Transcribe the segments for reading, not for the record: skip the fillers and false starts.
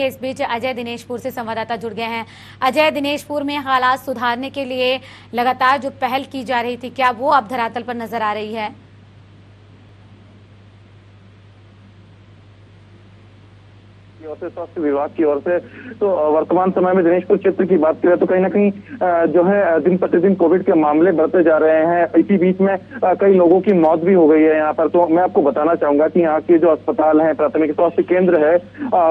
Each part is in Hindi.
इस बीच अजय दिनेशपुर से संवाददाता जुड़ गए हैं। अजय, दिनेशपुर में हालात सुधारने के लिए लगातार जो पहल की जा रही थी, क्या वो अब धरातल पर नजर आ रही है? और से स्वास्थ्य विभाग की ओर से तो वर्तमान समय में दिनेशपुर क्षेत्र की बात करें तो कहीं ना कहीं जो है दिन प्रतिदिन कोविड के मामले बढ़ते जा रहे हैं। इसी बीच में कई लोगों की मौत भी हो गई है यहाँ पर। तो मैं आपको बताना चाहूंगा कि यहाँ के जो अस्पताल है, प्राथमिक स्वास्थ्य केंद्र है,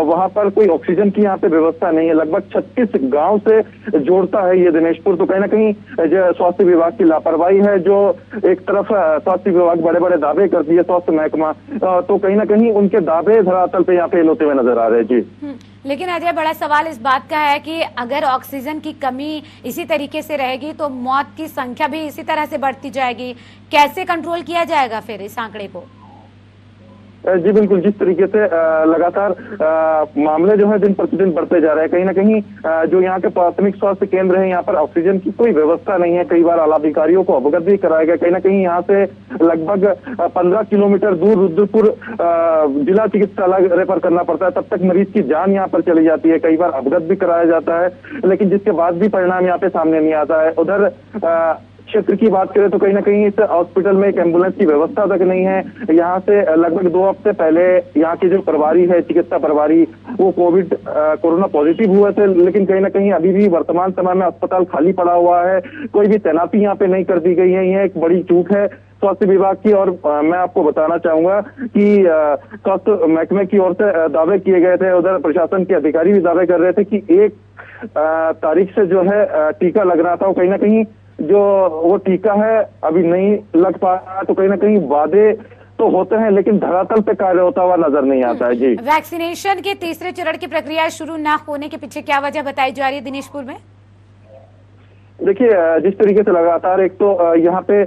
वहां पर कोई ऑक्सीजन की यहाँ पे व्यवस्था नहीं है। लगभग 36 गाँव से जोड़ता है ये दिनेशपुर। तो कहीं ना कहीं जो स्वास्थ्य विभाग की लापरवाही है, जो एक तरफ स्वास्थ्य विभाग बड़े बड़े दावे करती है, स्वास्थ्य महकमा, तो कहीं ना कहीं उनके दावे धरातल पे यहाँ फेल होते हुए नजर आ रहे हैं। जी, लेकिन अजय, बड़ा सवाल इस बात का है कि अगर ऑक्सीजन की कमी इसी तरीके से रहेगी तो मौत की संख्या भी इसी तरह से बढ़ती जाएगी। कैसे कंट्रोल किया जाएगा फिर इस आंकड़े को? जी बिल्कुल, जिस तरीके से लगातार मामले जो है दिन प्रतिदिन बढ़ते जा रहे हैं, कहीं ना कहीं जो यहाँ के प्राथमिक स्वास्थ्य केंद्र है, यहाँ पर ऑक्सीजन की कोई व्यवस्था नहीं है। कई बार आलाधिकारियों को अवगत भी कराया गया। कहीं ना कहीं यहाँ से लगभग 15 किलोमीटर दूर रुद्रपुर जिला चिकित्सालय रेफर करना पड़ता है, तब तक मरीज की जान यहाँ पर चली जाती है। कई बार अवगत भी कराया जाता है, लेकिन जिसके बाद भी परिणाम यहाँ पे सामने नहीं आता है। उधर क्षेत्र की बात करें तो कहीं ना कहीं इस हॉस्पिटल में एक एम्बुलेंस की व्यवस्था तक नहीं है। यहाँ से लगभग 2 हफ्ते पहले यहाँ के जो प्रभारी है, चिकित्सा प्रभारी, वो कोरोना पॉजिटिव हुए थे, लेकिन कहीं ना कहीं अभी भी वर्तमान समय में अस्पताल खाली पड़ा हुआ है। कोई भी तैनाती यहाँ पे नहीं कर दी गई है। यह एक बड़ी चूक है स्वास्थ्य विभाग की। और मैं आपको बताना चाहूंगा कि स्वास्थ्य महकमे की ओर से दावे किए गए थे, उधर प्रशासन के अधिकारी भी दावे कर रहे थे कि 1 तारीख से जो है टीका लग रहा था। वो कहीं ना कहीं जो वो टीका है अभी नहीं लग पा रहा। तो कहीं ना कहीं वादे तो होते हैं, लेकिन धरातल पे कार्य होता हुआ नजर नहीं आता है। जी, वैक्सीनेशन के तीसरे चरण की प्रक्रिया शुरू न होने के पीछे क्या वजह बताई जा रही है दिनेशपुर में? देखिए, जिस तरीके से लगातार एक तो यहाँ पे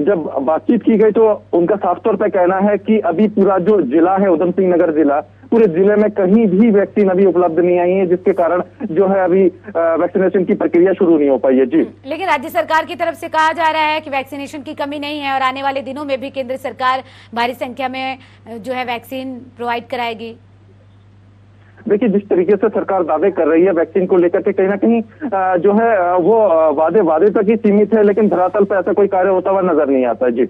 जब बातचीत की गई तो उनका साफ तौर पे कहना है कि अभी पूरा जो जिला है, उधम सिंह नगर जिला, पूरे जिले में कहीं भी वैक्सीन अभी उपलब्ध नहीं आई है, जिसके कारण जो है अभी वैक्सीनेशन की प्रक्रिया शुरू नहीं हो पाई है। जी, लेकिन राज्य सरकार की तरफ से कहा जा रहा है कि वैक्सीनेशन की कमी नहीं है और आने वाले दिनों में भी केंद्र सरकार भारी संख्या में जो है वैक्सीन प्रोवाइड कराएगी। देखिए, जिस तरीके से सरकार दावे कर रही है वैक्सीन को लेकर के, कहीं ना कहीं जो है वो वादे तक ही सीमित है, लेकिन धरातल पर ऐसा कोई कार्य होता हुआ नजर नहीं आता। जी,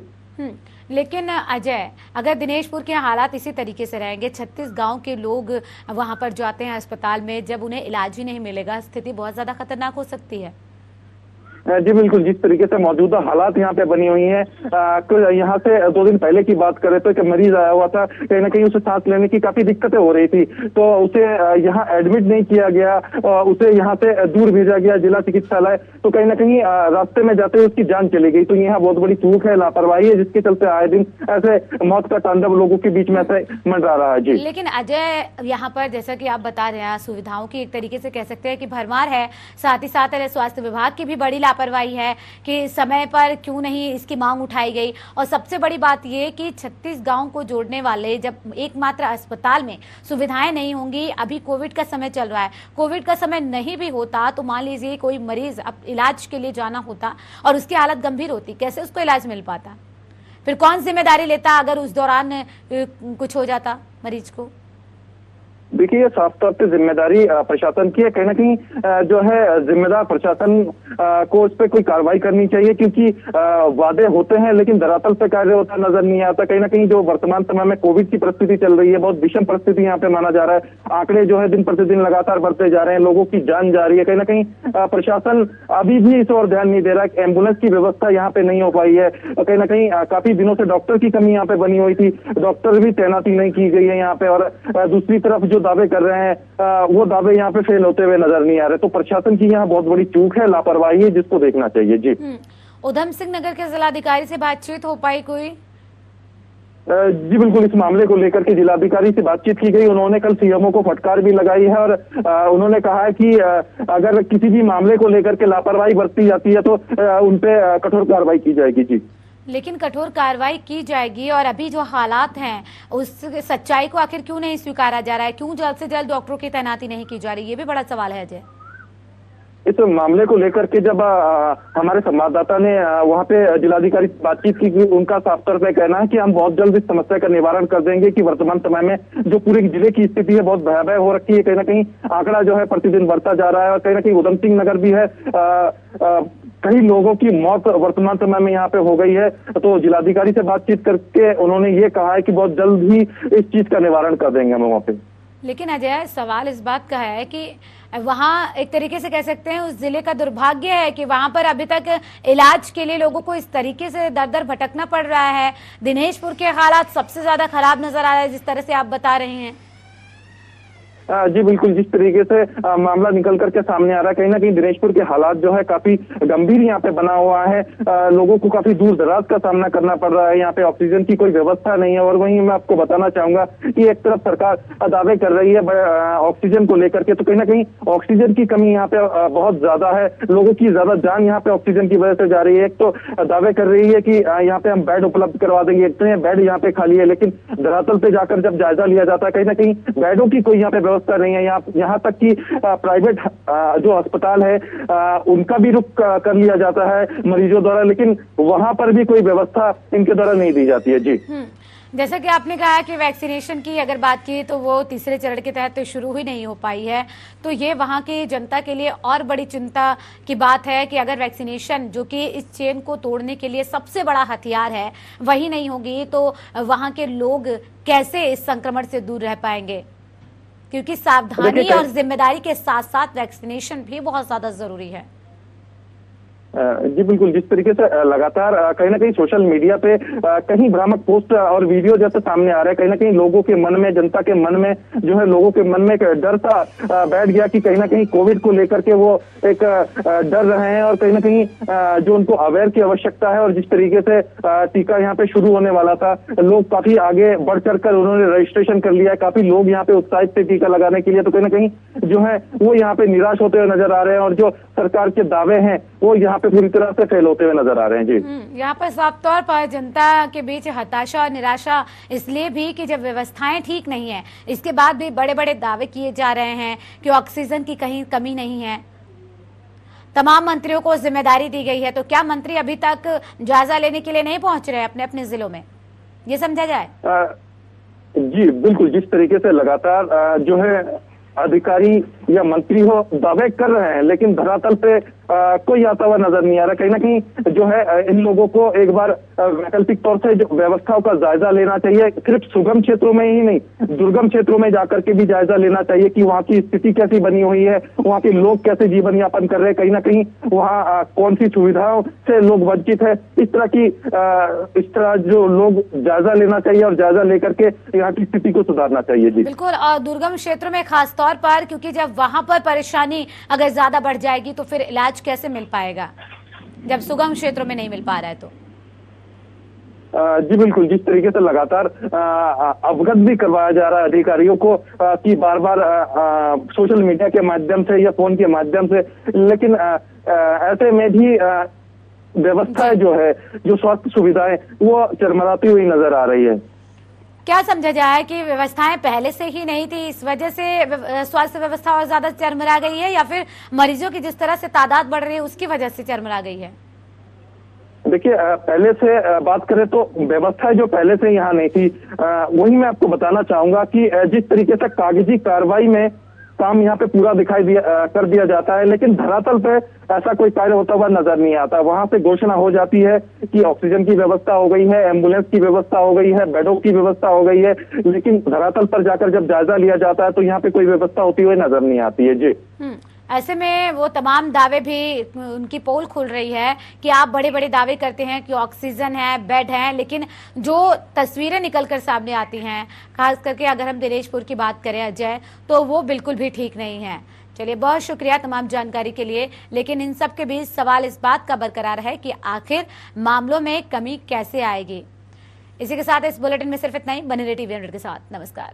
लेकिन अजय, अगर दिनेशपुर के हालात इसी तरीके से रहेंगे, 36 गांव के लोग वहां पर जाते हैं अस्पताल में, जब उन्हें इलाज ही नहीं मिलेगा, स्थिति बहुत ज्यादा खतरनाक हो सकती है। जी बिल्कुल, जिस तरीके से मौजूदा हालात यहाँ पे बनी हुई हैं, यहाँ से 2 दिन पहले की बात करें तो एक मरीज आया हुआ था, कहीं ना कहीं उसे सांस लेने की काफी दिक्कतें हो रही थी, तो उसे यहाँ एडमिट नहीं किया गया, उसे यहाँ से दूर भेजा गया जिला चिकित्सालय। तो कहीं ना कहीं रास्ते में जाते हुए उसकी जान चली गई। तो यहाँ बहुत बड़ी चूक है, लापरवाही है, जिसके चलते आए दिन ऐसे मौत का तांडव लोगों के बीच में ऐसे मंडरा रहा है। जी, लेकिन अजय, यहाँ पर जैसा कि आप बता रहे हैं, सुविधाओं की एक तरीके से कह सकते हैं कि भरमार है, साथ ही साथ स्वास्थ्य विभाग की भी बड़ी लापरवाही है कि समय पर क्यों नहीं इसकी मांग उठाई गई। और सबसे बड़ी बात यह कि 36 गांव को जोड़ने वाले जब एकमात्र अस्पताल में सुविधाएं नहीं होंगी, अभी कोविड का समय चल रहा है, कोविड का समय नहीं भी होता तो मान लीजिए कोई मरीज अब इलाज के लिए जाना होता और उसकी हालत गंभीर होती, कैसे उसको इलाज मिल पाता? फिर कौन जिम्मेदारी लेता अगर उस दौरान कुछ हो जाता मरीज को? देखिए, ये साफ तौर पे जिम्मेदारी प्रशासन की है। कहीं ना कहीं जो है जिम्मेदार प्रशासन को उस पर कोई कार्रवाई करनी चाहिए, क्योंकि वादे होते हैं लेकिन धरातल पे कार्य होता नजर नहीं आता। कहीं ना कहीं जो वर्तमान समय में कोविड की परिस्थिति चल रही है, बहुत विषम परिस्थिति यहाँ पे माना जा रहा है। आंकड़े जो है दिन प्रतिदिन लगातार बढ़ते जा रहे हैं, लोगों की जान जा रही है। कहीं ना कहीं प्रशासन अभी भी इस ओर ध्यान नहीं दे रहा। एम्बुलेंस की व्यवस्था यहाँ पे नहीं हो पाई है। कहीं ना कहीं काफी दिनों से डॉक्टर की कमी यहाँ पे बनी हुई थी, डॉक्टर भी तैनाती नहीं की गई है यहाँ पे। और दूसरी तरफ जो दावे कर रहे हैं वो दावे यहाँ पे फेल होते हुए नजर नहीं आ रहे। तो प्रशासन की यहाँ बहुत बड़ी चूक है, लापरवाही है, जिसको देखना चाहिए। जी, उधम सिंह नगर के जिलाधिकारी से बातचीत हो पाई कोई? जी बिल्कुल, इस मामले को लेकर के जिलाधिकारी से बातचीत की गई। उन्होंने कल सीएमओ को फटकार भी लगाई है और उन्होंने कहा है कि अगर किसी भी मामले को लेकर के लापरवाही बरती जाती है तो उनपे कठोर कार्रवाई की जाएगी। जी, लेकिन कठोर कार्रवाई की जाएगी और अभी जो हालात हैं उस सच्चाई को आखिर क्यों नहीं स्वीकारा जा रहा है? क्यों जल्द से जल्द डॉक्टरों की तैनाती नहीं की जा रही? ये भी बड़ा सवाल है अजय। इस मामले को लेकर के जब हमारे संवाददाता ने वहां पे जिलाधिकारी से बातचीत की, उनका साफ तौर पे कहना है कि हम बहुत जल्द इस समस्या का निवारण कर देंगे कि वर्तमान समय में जो पूरे जिले की स्थिति है बहुत भयावह हो रखी है। कहीं ना कहीं आंकड़ा जो है प्रतिदिन बढ़ता जा रहा है और कहीं ना कहीं उधम सिंह नगर भी है, कई लोगों की मौत वर्तमान समय में यहाँ पे हो गई है। तो जिलाधिकारी से बातचीत करके उन्होंने ये कहा है कि बहुत जल्द ही इस चीज का निवारण कर देंगे हम वहाँ पे। लेकिन अजय, सवाल इस बात का है कि वहाँ एक तरीके से कह सकते हैं उस जिले का दुर्भाग्य है कि वहां पर अभी तक इलाज के लिए लोगों को इस तरीके से दर दर भटकना पड़ रहा है। दिनेशपुर के हालात सबसे ज्यादा खराब नजर आ रहा है जिस तरह से आप बता रहे हैं। जी बिल्कुल, जिस तरीके से मामला निकल करके सामने आ रहा है, कहीं ना कहीं दिनेशपुर के हालात जो है काफी गंभीर यहाँ पे बना हुआ है। लोगों को काफी दूर दराज का सामना करना पड़ रहा है। यहाँ पे ऑक्सीजन की कोई व्यवस्था नहीं है और वहीं मैं आपको बताना चाहूंगा कि एक तरफ सरकार दावे कर रही है ऑक्सीजन को लेकर के, तो कहीं ना कहीं ऑक्सीजन की कमी यहाँ पे बहुत ज्यादा है। लोगों की ज्यादा जान यहाँ पे ऑक्सीजन की वजह से जा रही है। एक तो दावे कर रही है कि यहाँ पे हम बेड उपलब्ध करवा देंगे, इतने बेड यहाँ पे खाली है, लेकिन धरातल पे जाकर जब जायजा लिया जाता है कहीं ना कहीं बेडों की कोई यहाँ पे व्यवस्था नहीं है। यहाँ तक कि प्राइवेट जो अस्पताल है उनका भी रुख कर लिया जाता है मरीजों द्वारा, लेकिन वहां पर भी कोई व्यवस्था इनके द्वारा नहीं दी जाती है। जी, जैसा कि आपने कहा कि वैक्सीनेशन की अगर बात की तो वो तीसरे चरण के तहत तो शुरू ही नहीं हो पाई है, तो ये वहां की जनता के लिए और बड़ी चिंता की बात है कि अगर वैक्सीनेशन, जो कि इस चेन को तोड़ने के लिए सबसे बड़ा हथियार है, वही नहीं होगी तो वहां के लोग कैसे इस संक्रमण से दूर रह पाएंगे? क्योंकि सावधानी और जिम्मेदारी के साथ साथ वैक्सीनेशन भी बहुत ज्यादा जरूरी है। जी बिल्कुल, जिस तरीके से लगातार कहीं ना कहीं सोशल मीडिया पे कहीं भ्रामक पोस्ट और वीडियो जैसे सामने आ रहे हैं, कहीं ना कहीं लोगों के मन में, जनता के मन में जो है, लोगों के मन में एक डर सा बैठ गया कि कहीं ना कहीं कोविड को लेकर के वो एक डर रहे हैं और कहीं ना कहीं जो उनको अवेयर की आवश्यकता है। और जिस तरीके से टीका यहाँ पे शुरू होने वाला था, लोग काफी आगे बढ़ चढ़ कर उन्होंने रजिस्ट्रेशन कर लिया है, काफी लोग यहाँ पे उत्साहित थे टीका लगाने के लिए, तो कहीं ना कहीं जो है वो यहाँ पे निराश होते हुए नजर आ रहे हैं और जो सरकार के दावे हैं वो यहाँ पे पूरी तरह से फेल होते हुए नजर आ रहे हैं। जी, यहाँ पर साफ तौर पर जनता के बीच हताशा और निराशा इसलिए भी कि जब व्यवस्थाएं ठीक नहीं है, इसके बाद भी बड़े बड़े दावे किए जा रहे हैं कि ऑक्सीजन की कहीं कमी नहीं है। तमाम मंत्रियों को जिम्मेदारी दी गई है, तो क्या मंत्री अभी तक जायजा लेने के लिए नहीं पहुंच रहे अपने अपने जिलों में, ये समझा जाए? जी बिल्कुल, जिस तरीके से लगातार जो है अधिकारी या मंत्री हो दावे कर रहे हैं, लेकिन धरातल पे कोई आता हुआ नजर नहीं आ रहा। कहीं ना कहीं जो है इन लोगों को एक बार वैकल्पिक तौर से जो व्यवस्थाओं का जायजा लेना चाहिए। सिर्फ सुगम क्षेत्रों में ही नहीं, दुर्गम क्षेत्रों में जाकर के भी जायजा लेना चाहिए कि वहाँ की स्थिति कैसी बनी हुई है, वहाँ के लोग कैसे जीवन यापन कर रहे हैं, कहीं ना कहीं वहाँ कौन सी सुविधाओं से लोग वंचित है। इस तरह जो लोग जायजा लेना चाहिए और जायजा लेकर के यहाँ की स्थिति को सुधारना चाहिए। जी बिल्कुल, और दुर्गम क्षेत्रों में खास तौर पर, क्योंकि जब वहां पर परेशानी अगर ज्यादा बढ़ जाएगी तो फिर इलाज कैसे मिल पाएगा जब सुगम क्षेत्रों में नहीं मिल पा रहा है? तो जी बिल्कुल, जिस तरीके से लगातार अवगत भी करवाया जा रहा है अधिकारियों को कि बार बार सोशल मीडिया के माध्यम से या फोन के माध्यम से, लेकिन ऐसे में भी व्यवस्थाएं जो है, जो स्वास्थ्य सुविधाएं, वो चरमराती हुई नजर आ रही है। क्या समझा जाए कि व्यवस्थाएं पहले से ही नहीं थी, इस वजह से स्वास्थ्य व्यवस्था और ज्यादा चरमरा गई है, या फिर मरीजों की जिस तरह से तादाद बढ़ रही है उसकी वजह से चरमरा गई है? देखिए, पहले से बात करें तो व्यवस्था जो पहले से यहाँ नहीं थी, वही मैं आपको बताना चाहूंगा कि जिस तरीके से कागजी कार्रवाई में काम यहाँ पे पूरा कर दिया जाता है, लेकिन धरातल पे ऐसा कोई कार्य होता हुआ नजर नहीं आता। वहां से घोषणा हो जाती है कि ऑक्सीजन की व्यवस्था हो गई है, एम्बुलेंस की व्यवस्था हो गई है, बेडों की व्यवस्था हो गई है, लेकिन धरातल पर जाकर जब जायजा लिया जाता है तो यहाँ पे कोई व्यवस्था होती हुई नजर नहीं आती है। जी, ऐसे में वो तमाम दावे भी, उनकी पोल खुल रही है कि आप बड़े बड़े दावे करते हैं कि ऑक्सीजन है, बेड है, लेकिन जो तस्वीरें निकलकर सामने आती हैं, खास करके अगर हम दिनेशपुर की बात करें अजय, तो वो बिल्कुल भी ठीक नहीं है। चलिए, बहुत शुक्रिया तमाम जानकारी के लिए, लेकिन इन सब के बीच सवाल इस बात का बरकरार है कि आखिर मामलों में कमी कैसे आएगी। इसी के साथ इस बुलेटिन में सिर्फ इतना ही। बने रहिए टीवी 100 के साथ। नमस्कार।